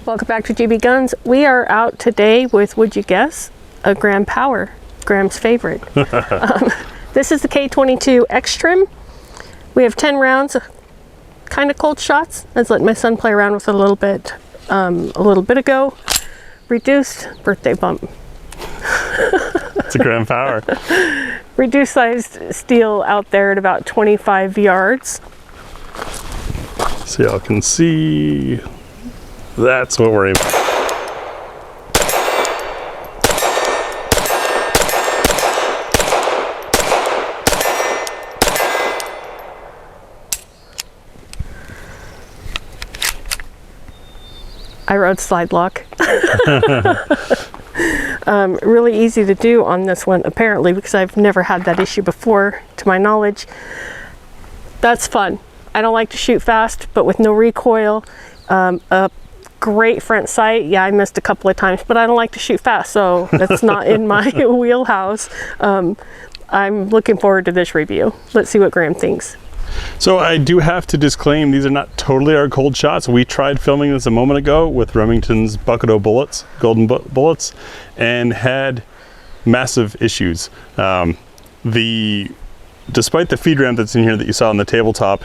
Welcome back to GBGuns. We are out today with, would you guess, a Gram Power, Gram's favorite. This is the K22 X Trim. We have 10 rounds, kind of cold shots. I was letting my son play around with it a little bit ago. Reduced birthday bump. It's a Gram Power. Reduced sized steel out there at about 25 yards. So y'all can see, that's what we're aiming for. I rode slide lock. Really easy to do on this one, apparently, because I've never had that issue before, to my knowledge. That's fun. I don't like to shoot fast, but with no recoil, a great front sight. Yeah, I missed a couple of times, but I don't like to shoot fast, so that's not in my wheelhouse. I'm looking forward to this review. Let's see what Gram thinks. So I do have to disclaim, these are not totally our cold shots. We tried filming this a moment ago with Remington's Bucket-O bullets, golden bullets, and had massive issues. Despite the feed ramp that's in here that you saw on the tabletop,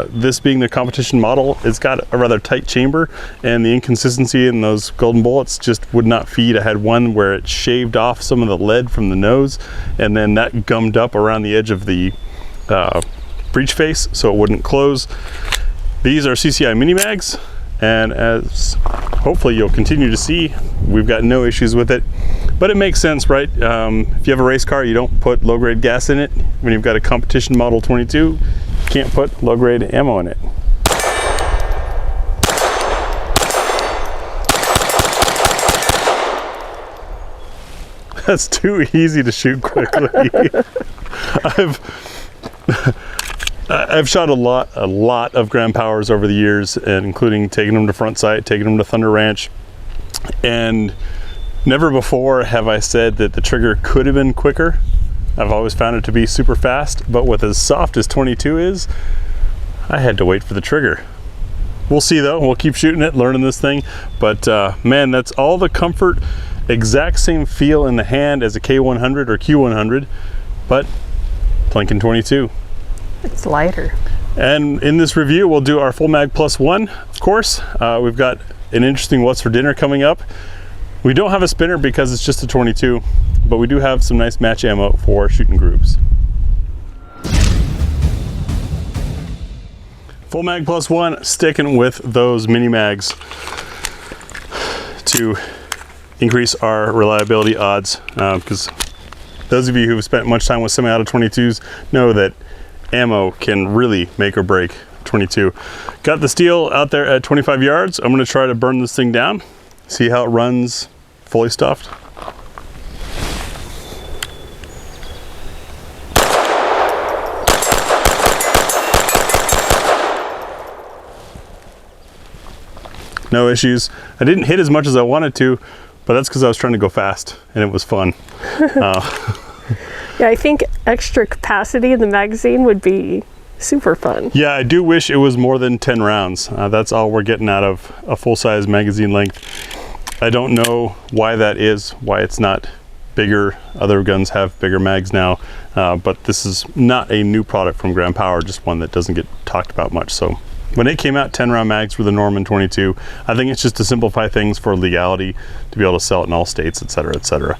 this being the competition model, it's got a rather tight chamber, and the inconsistency in those golden bullets just would not feed. I had one where it shaved off some of the lead from the nose, and then that gummed up around the edge of the breech face so it wouldn't close. These are CCI mini mags, and as hopefully you'll continue to see, we've got no issues with it. But it makes sense, right? If you have a race car, you don't put low-grade gas in it. When you've got a competition model 22, you can't put low-grade ammo in it. That's too easy to shoot quickly. I've shot a lot of Gram Powers over the years, and including taking them to Front Sight, taking them to Thunder Ranch, and never before have I said that the trigger could have been quicker. I've always found it to be super fast, but with as soft as 22 is, I had to wait for the trigger. We'll see though, we'll keep shooting it, learning this thing, but man, that's all the comfort, exact same feel in the hand as a K100 or Q100, but Plinkin 22. It's lighter. And in this review, we'll do our full mag +1, of course. We've got an interesting what's for dinner coming up. We don't have a spinner because it's just a 22, but we do have some nice match ammo for shooting groups. Full mag +1, sticking with those mini mags to increase our reliability odds, because those of you who've spent much time with semi-auto 22s know that ammo can really make or break 22. Got the steel out there at 25 yards. I'm going to try to burn this thing down, see how it runs fully stuffed. No issues. I didn't hit as much as I wanted to, but that's because I was trying to go fast and it was fun. Yeah, I think extra capacity in the magazine would be super fun. Yeah, I do wish it was more than 10 rounds. That's all we're getting out of a full-size magazine length. I don't know why that is, why it's not bigger. Other guns have bigger mags now, but this is not a new product from Gram Power, just one that doesn't get talked about much. So when it came out, 10-round mags were the norm in 22. I think it's just to simplay things for legality, to be able to sell it in all states, etc., etc.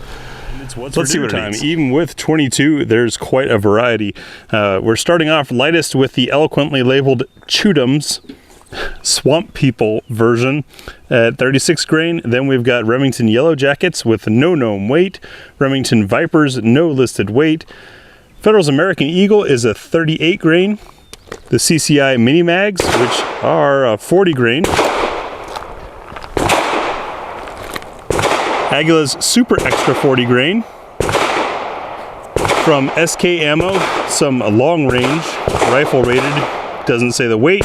Let's see what it is. Even with 22, there's quite a variety. We're starting off lightest with the eloquently labeled Chewdums Swamp People version at 36 grain. Then we've got Remington Yellow Jackets with no known weight. Remington Vipers, no listed weight. Federal's American Eagle is a 38 grain. The CCI Mini Mags, which are 40 grain. Aguila's Super Extra 40 grain. From SK Ammo, some long range, rifle rated, doesn't say the weight.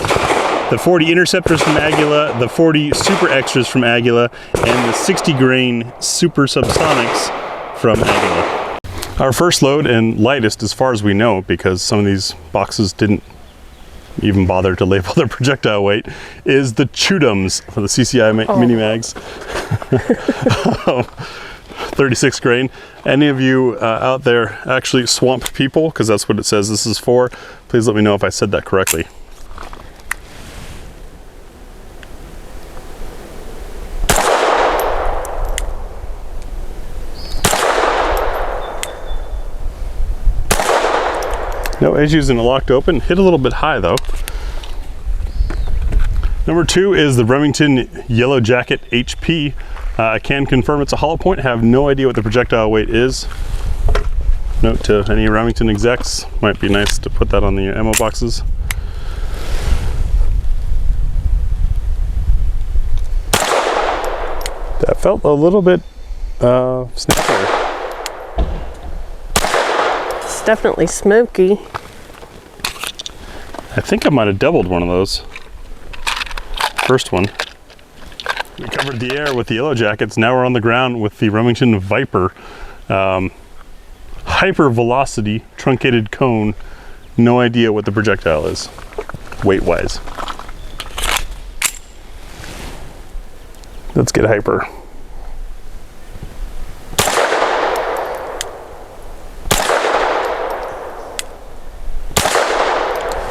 The 40 Interceptors from Aguila, the 40 Super Extras from Aguila, and the 60 grain Super Subsonics from Aguila. Our first load and lightest as far as we know, because some of these boxes didn't even bother to label their projectile weight, is the Chudums for the CCI mini mags. 36 grain. Any of you out there actually swamp people, because that's what it says this is for, please let me know if I said that correctly. No issues in a locked open. Hit a little bit high though. Number 2 is the Remington Yellow Jacket HP. I can confirm it's a hollow point. I have no idea what the projectile weight is. Note to any Remington execs, might be nice to put that on the ammo boxes. That felt a little bit snappier. It's definitely smoky. I think I might have doubled one of those. First one. We covered the air with the Yellow Jackets. Now we're on the ground with the Remington Viper. Hyper velocity truncated cone. No idea what the projectile is, weight-wise. Let's get hyper.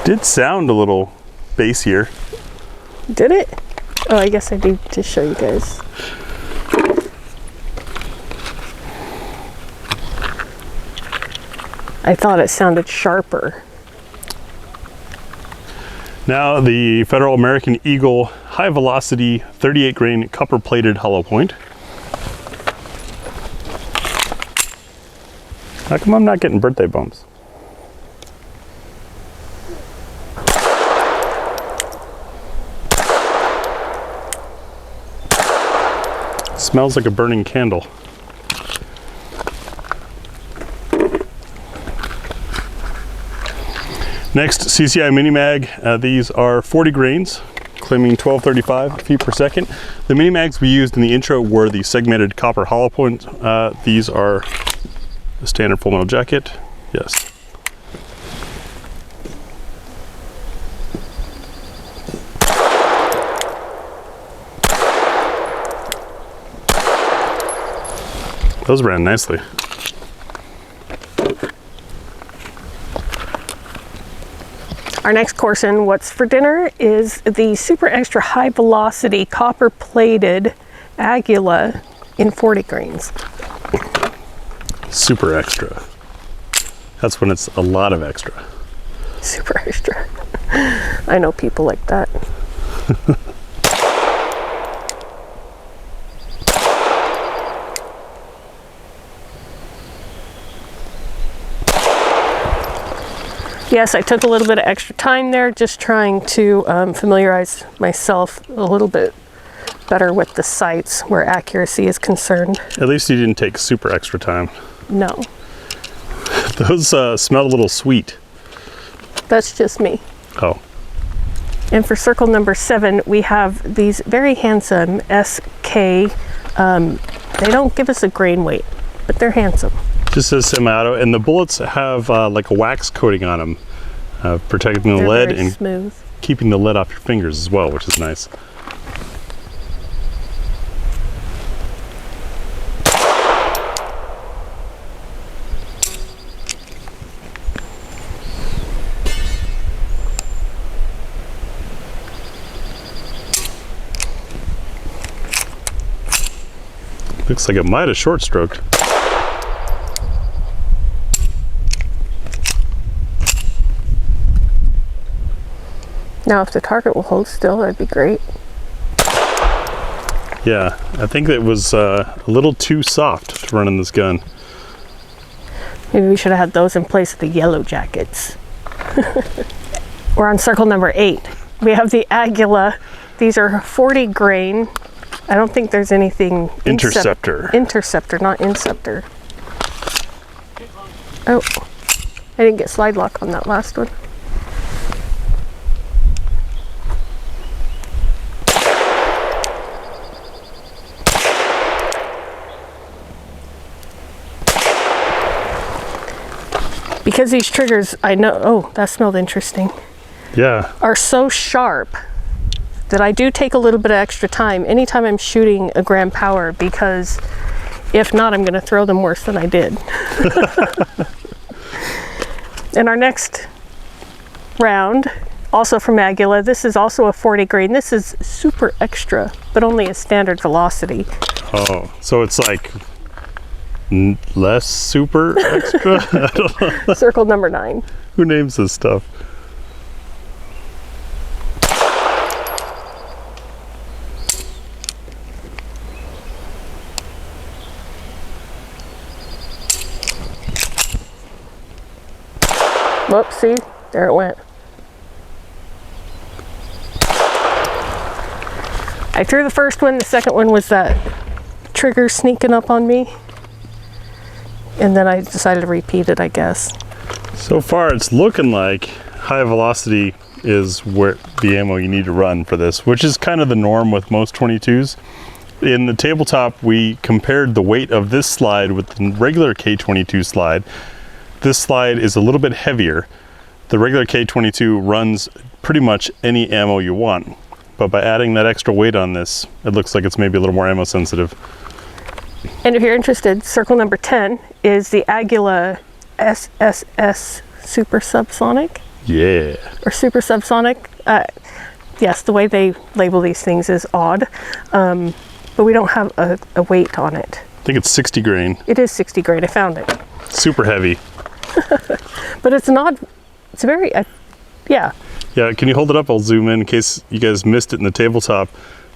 Did sound a little bassier. Did it? Oh, I guess I need to show you guys. I thought it sounded sharper. Now the Federal American Eagle high velocity 38 grain copper plated hollow point. How come I'm not getting birthday bumps? Smells like a burning candle. Next, CCI Mini Mag. These are 40 grains, claiming 1235 feet per second. The Mini Mags we used in the intro were the segmented copper hollow point. These are the standard full metal jacket. Yes. Those ran nicely. Our next course in What's for Dinner is the super extra high velocity copper plated Aguila in 40 grains. Super extra. That's when it's a lot of extra. Super extra. I know people like that. Yes, I took a little bit of extra time there, just trying to familiarize myself a little bit better with the sights where accuracy is concerned. At least you didn't take super extra time. No. Those smell a little sweet. That's just me. Oh. And for circle number 7, we have these very handsome SK. They don't give us a grain weight, but they're handsome. Just says semi-auto, and the bullets have like a wax coating on them, protecting the lead and smooth. Keeping the lead off your fingers as well, which is nice. Looks like it might have short stroked. Now, if the target will hold still, that'd be great. Yeah, I think it was a little too soft to run in this gun. Maybe we should have had those in place of the Yellow Jackets. We're on circle number 8. We have the Aguila. These are 40 grain. I don't think there's anything... Interceptor. Interceptor, not inceptor. Oh, I didn't get slide lock on that last one. Because these triggers, I know, oh, that smelled interesting. Yeah. are so sharp that I do take a little bit of extra time anytime I'm shooting a gram power, because if not, I'm going to throw them worse than I did. And our next round, also from Aguila, this is also a 40 grain. This is super extra, but only a standard velocity. Oh, so it's like less super extra? I don't know. Circle number 9. Who names this stuff? Whoops, see? There it went. I threw the first one. The second one was that trigger sneaking up on me. And then I decided to repeat it, I guess. So far, it's looking like high velocity is where the ammo you need to run for this, which is kind of the norm with most 22s. In the tabletop, we compared the weight of this slide with the regular K22 slide. This slide is a little bit heavier. The regular K22 runs pretty much any ammo you want, but by adding that extra weight on this, it looks like it's maybe a little more ammo sensitive. And if you're interested, circle number 10 is the Aguila SSS Super Subsonic. Yeah. Or Super Subsonic. Yes, the way they label these things is odd, but we don't have a weight on it. I think it's 60 grain. It is 60 grain, I found it. Super heavy. But it's not, it's very, yeah. Yeah, can you hold it up? I'll zoom in case you guys missed it in the tabletop.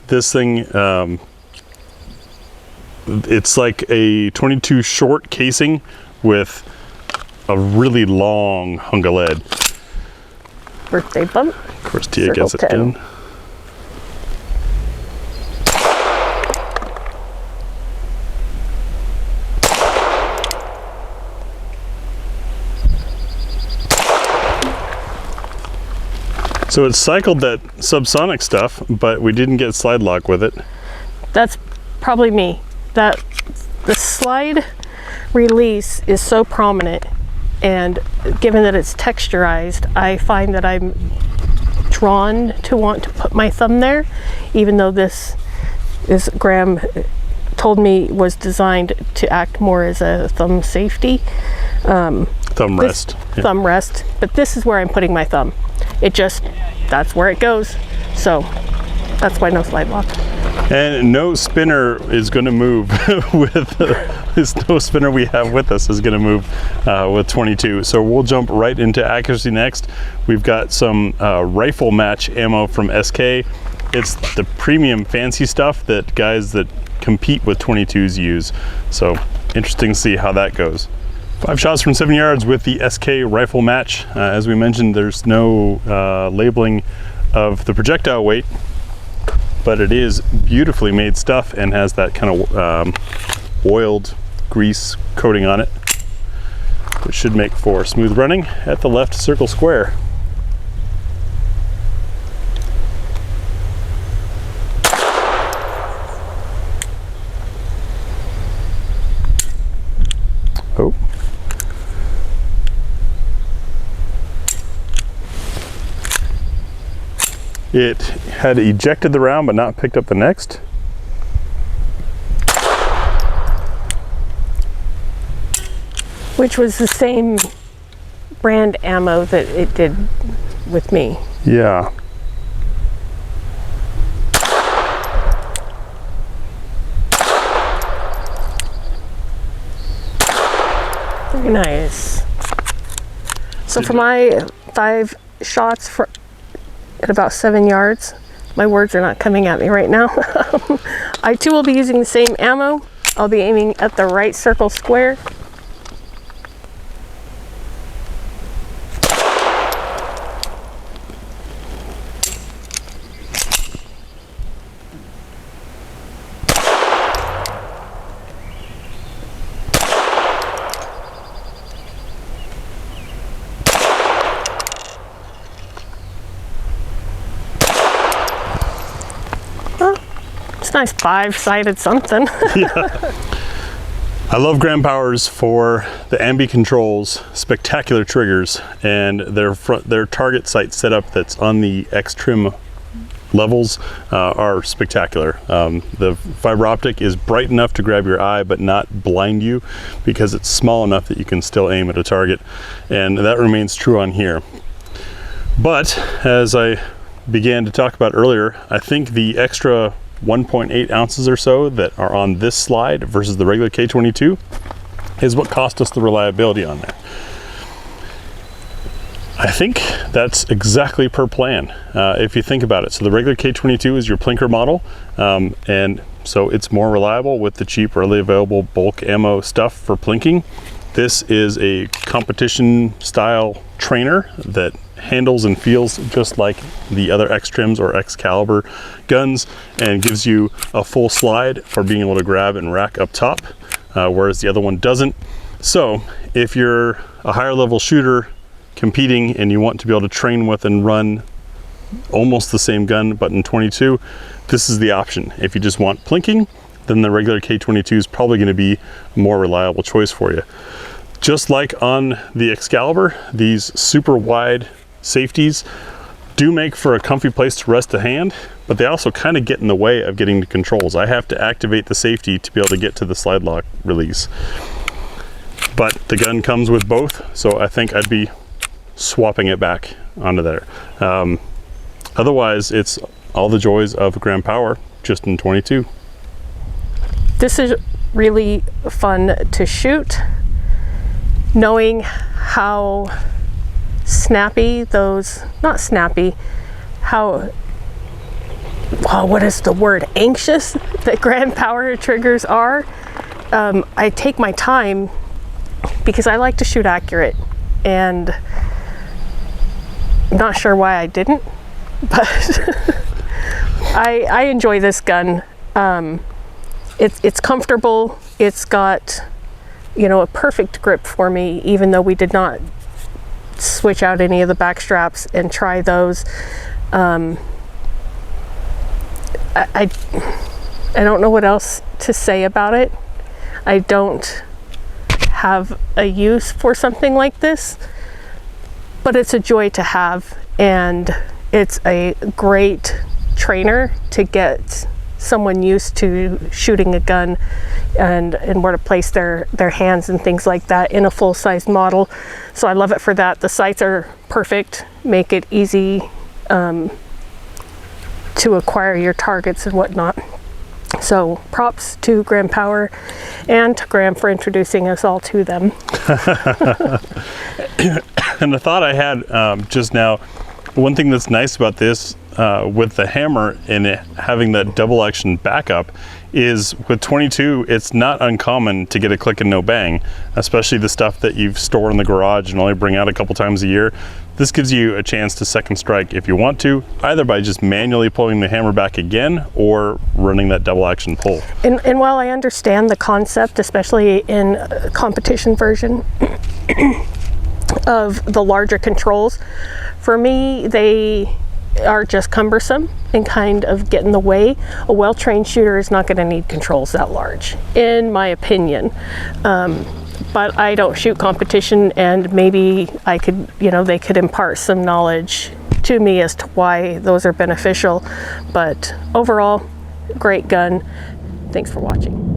This thing, it's like a 22 short casing with a really long hunk of lead. Birthday bump. Of course, Tia Circle gets it 10. again. So it cycled that subsonic stuff, but we didn't get slide lock with it. That's probably me. That the slide release is so prominent, and given that it's texturized, I find that I'm drawn to want to put my thumb there, even though this is, Graham told me, was designed to act more as a thumb safety. Thumb rest. Yeah. Thumb rest, but this is where I'm putting my thumb. It just, that's where it goes. So that's why no slide lock. And no spinner is going to move with this. No spinner we have with us is going to move with 22. So we'll jump right into accuracy next. We've got some rifle match ammo from SK. It's the premium fancy stuff that guys that compete with 22s use. So interesting to see how that goes. 5 shots from 7 yards with the SK rifle match. As we mentioned, there's no labeling of the projectile weight, but it is beautifully made stuff and has that kind of oiled grease coating on it, which should make for smooth running at the left circle square. Oh. It had ejected the round but not picked up the next. Which was the same brand ammo that it did with me. Yeah. Very nice. So for my 5 shots at about 7 yards, my words are not coming at me right now. I too will be using the same ammo. I'll be aiming at the right circle square. Nice 5-sided something. Yeah. I love Gram Powers for the ambi controls, spectacular triggers, and their target sight setup that's on the X trim levels are spectacular. The fiber optic is bright enough to grab your eye but not blind you, because it's small enough that you can still aim at a target, and that remains true on here. But as I began to talk about earlier, I think the extra 1.8 ounces or so that are on this slide versus the regular K22 is what cost us the reliability on there. I think that's exactly per plan, if you think about it. So the regular K22 is your plinker model, and so it's more reliable with the cheap, readily available bulk ammo stuff for plinking. This is a competition style trainer that handles and feels just like the other X trims or X caliber guns, and gives you a full slide for being able to grab and rack up top, whereas the other one doesn't. So if you're a higher level shooter competing and you want to be able to train with and run almost the same gun but in 22, this is the option. If you just want plinking, then the regular K22 is probably going to be a more reliable choice for you. Just like on the Excalibur, these super wide safeties do make for a comfy place to rest a hand, but they also kind of get in the way of getting to controls. I have to activate the safety to be able to get to the slide lock release. But the gun comes with both, so I think I'd be swapping it back onto there. Otherwise, it's all the joys of Gram Power, just in 22. This is really fun to shoot, knowing how snappy those, not snappy, how, well, what is the word, anxious that Gram Power triggers are. I take my time because I like to shoot accurate, and I'm not sure why I didn't, but I enjoy this gun. It's comfortable. It's got, you know, a perfect grip for me, even though we did not switch out any of the back straps and try those. I don't know what else to say about it. I don't have a use for something like this, but it's a joy to have, and it's a great trainer to get someone used to shooting a gun and where to place their hands and things like that in a full-size model. So I love it for that. The sights are perfect, make it easy to acquire your targets and whatnot. So props to Gram Power and to Gram for introducing us all to them. And the thought I had just now, one thing that's nice about this with the hammer and it having that double action backup is with 22, it's not uncommon to get a click and no bang, especially the stuff that you've stored in the garage and only bring out a couple times a year. This gives you a chance to second strike if you want to, either by just manually pulling the hammer back again or running that double action pull. And while I understand the concept, especially in a competition version of the larger controls, for me, they are just cumbersome and kind of get in the way. A well-trained shooter is not going to need controls that large, in my opinion. But I don't shoot competition, and maybe I could, you know, they could impart some knowledge to me as to why those are beneficial. But overall, great gun. Thanks for watching.